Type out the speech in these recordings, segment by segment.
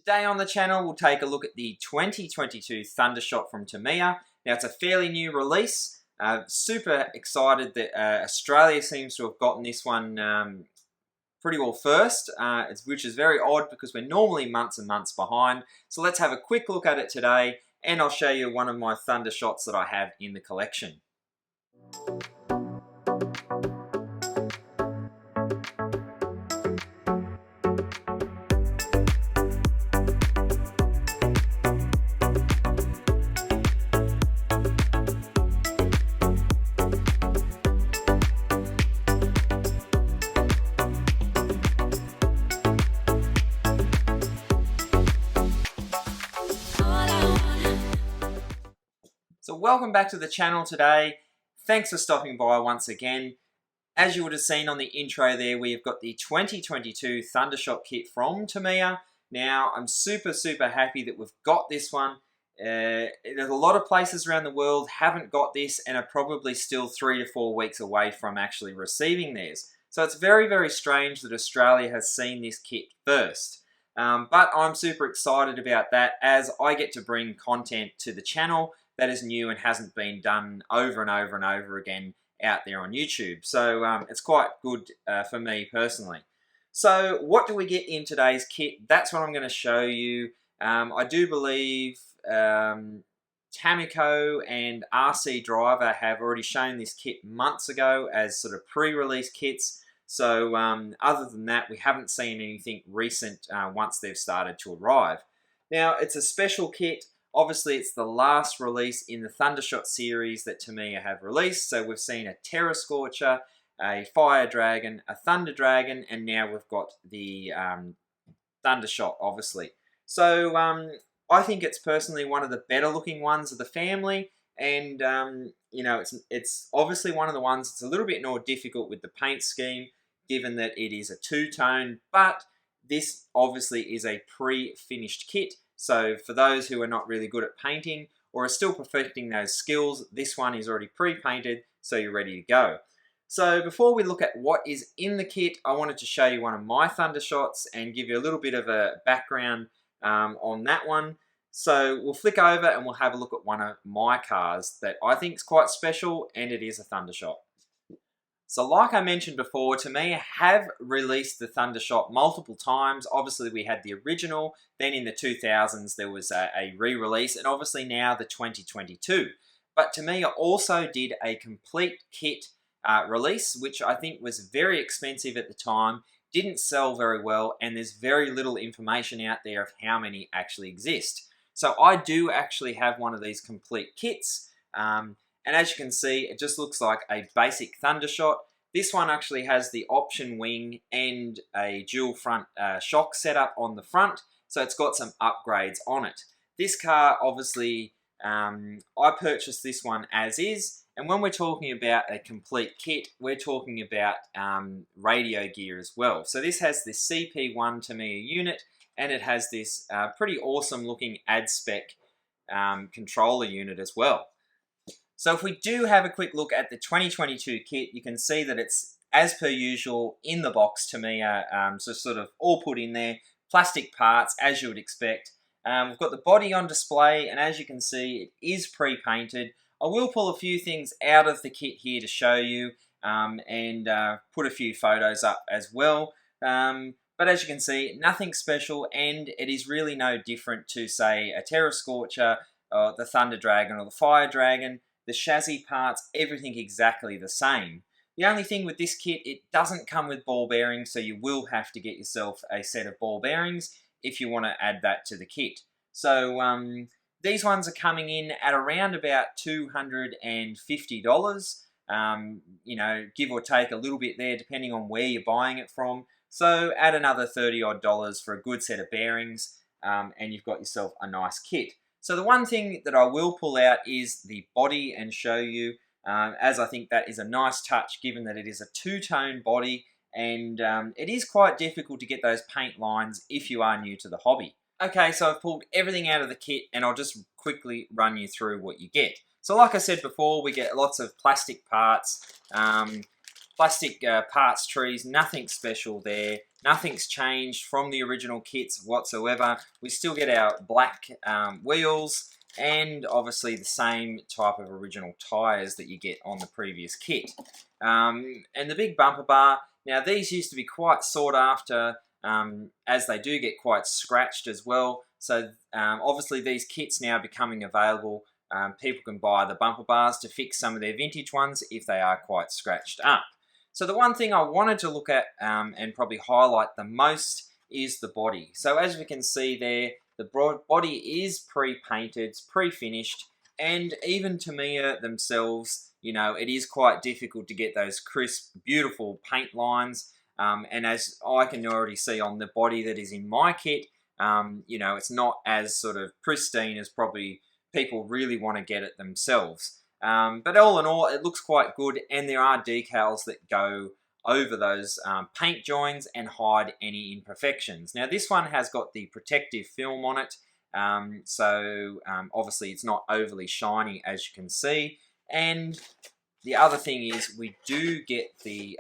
Today on the channel, we'll take a look at the 2022 Thundershot from Tamiya. Now, it's a fairly new release. Super excited that Australia seems to have gotten this one pretty well first, which is very odd because we're normally months and months behind. So let's have a quick look at it today, and I'll show you one of my Thundershots that I have in the collection. So welcome back to the channel today. Thanks for stopping by once again. As you would have seen on the intro there, we've got the 2022 Thundershot kit from Tamiya. Now, I'm super happy that we've got this one. There's a lot of places around the world haven't got this and are probably still 3 to 4 weeks away from actually receiving theirs. So it's very strange that Australia has seen this kit first. But I'm super excited about that, as I get to bring content to the channel that is new and hasn't been done over and over again out there on YouTube. So it's quite good for me personally. So what do we get in today's kit? That's what I'm going to show you. I do believe Tameco and RC Driver have already shown this kit months ago as sort of pre-release kits. So other than that, we haven't seen anything recent once they've started to arrive. Now, it's a special kit. Obviously, it's the last release in the Thundershot series that Tamiya have released. So we've seen a Terra Scorcher, a Fire Dragon, a Thunder Dragon, and now we've got the Thundershot, obviously. So I think it's personally one of the better looking ones of the family. And, you know, it's obviously one of the ones that's a little bit more difficult with the paint scheme, given that it is a two-tone, but this obviously is a pre-finished kit. So for those who are not really good at painting or are still perfecting those skills, this one is already pre-painted, so you're ready to go. So before we look at what is in the kit, I wanted to show you one of my Thundershots and give you a little bit of a background on that one. So we'll flick over and we'll have a look at one of my cars that I think is quite special, and it is a Thundershot. So like I mentioned before, Tamiya have released the Thundershot multiple times. Obviously we had the original, then in the 2000s there was a re-release, and obviously now the 2022. But Tamiya also did a complete kit release, which I think was very expensive at the time, didn't sell very well, and there's very little information out there of how many actually exist. So I do actually have one of these complete kits. And as you can see, it just looks like a basic Thundershot. This one actually has the option wing and a dual front shock setup on the front, so it's got some upgrades on it. This car, obviously, I purchased this one as is, and when we're talking about a complete kit, we're talking about radio gear as well. So this has this CP1 Tamiya unit, and it has this pretty awesome looking ad-spec controller unit as well. So if we do have a quick look at the 2022 kit, you can see that it's, as per usual, in the box Tamiya, so sort of all put in there, plastic parts, as you would expect. We've got the body on display, and as you can see, it is pre-painted. I will pull a few things out of the kit here to show you, and put a few photos up as well. But as you can see, nothing special, and it is really no different to, say, a Terra Scorcher, the Thunder Dragon, or the Fire Dragon. The chassis parts, everything exactly the same. The only thing with this kit, it doesn't come with ball bearings, so you will have to get yourself a set of ball bearings if you want to add that to the kit. So these ones are coming in at around about $250, you know, give or take a little bit there depending on where you're buying it from. So add another $30 odd for a good set of bearings, and you've got yourself a nice kit. So the one thing that I will pull out is the body and show you, as I think that is a nice touch given that it is a two-tone body, and it is quite difficult to get those paint lines if you are new to the hobby. Okay, so I've pulled everything out of the kit, and I'll just quickly run you through what you get. So like I said before, we get lots of plastic parts, plastic parts trees, nothing special there. Nothing's changed from the original kits whatsoever. We still get our black wheels and obviously the same type of original tyres that you get on the previous kit. And the big bumper bar, now these used to be quite sought after as they do get quite scratched as well. So obviously these kits now becoming available. People can buy the bumper bars to fix some of their vintage ones if they are quite scratched up. So the one thing I wanted to look at and probably highlight the most is the body. So as we can see there, the body is pre-painted, it's pre-finished, and even Tamiya themselves, you know, it is quite difficult to get those crisp, beautiful paint lines. And as I can already see on the body that is in my kit, you know, it's not as sort of pristine as probably people really want to get it themselves. But all in all, it looks quite good, and there are decals that go over those paint joins and hide any imperfections. Now this one has got the protective film on it, so obviously it's not overly shiny as you can see. And the other thing is we do get the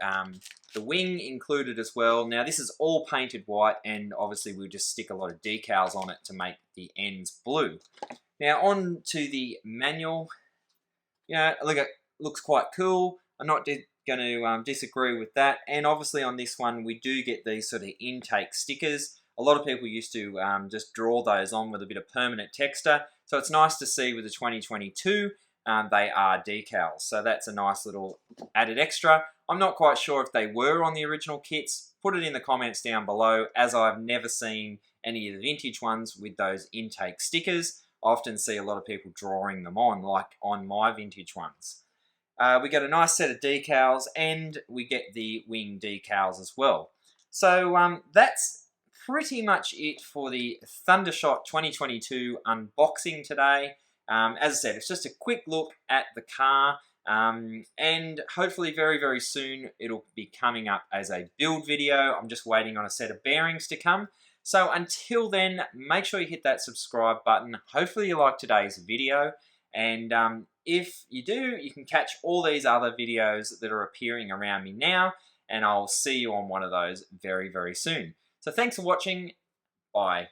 wing included as well. Now this is all painted white, and obviously we'll just stick a lot of decals on it to make the ends blue. Now on to the manual. You know, look, it looks quite cool. I'm not going to disagree with that. And obviously on this one, we do get these sort of intake stickers. A lot of people used to just draw those on with a bit of permanent texture. So it's nice to see with the 2022, they are decals. So that's a nice little added extra. I'm not quite sure if they were on the original kits. Put it in the comments down below, as I've never seen any of the vintage ones with those intake stickers. I often see a lot of people drawing them on, like on my vintage ones. We get a nice set of decals, and we get the wing decals as well. So that's pretty much it for the Thundershot 2022 unboxing today. As I said, it's just a quick look at the car, and hopefully very, very soon it'll be coming up as a build video. I'm just waiting on a set of bearings to come. So until then, make sure you hit that subscribe button. Hopefully you liked today's video. And if you do, you can catch all these other videos that are appearing around me now. And I'll see you on one of those very, very soon. So thanks for watching. Bye.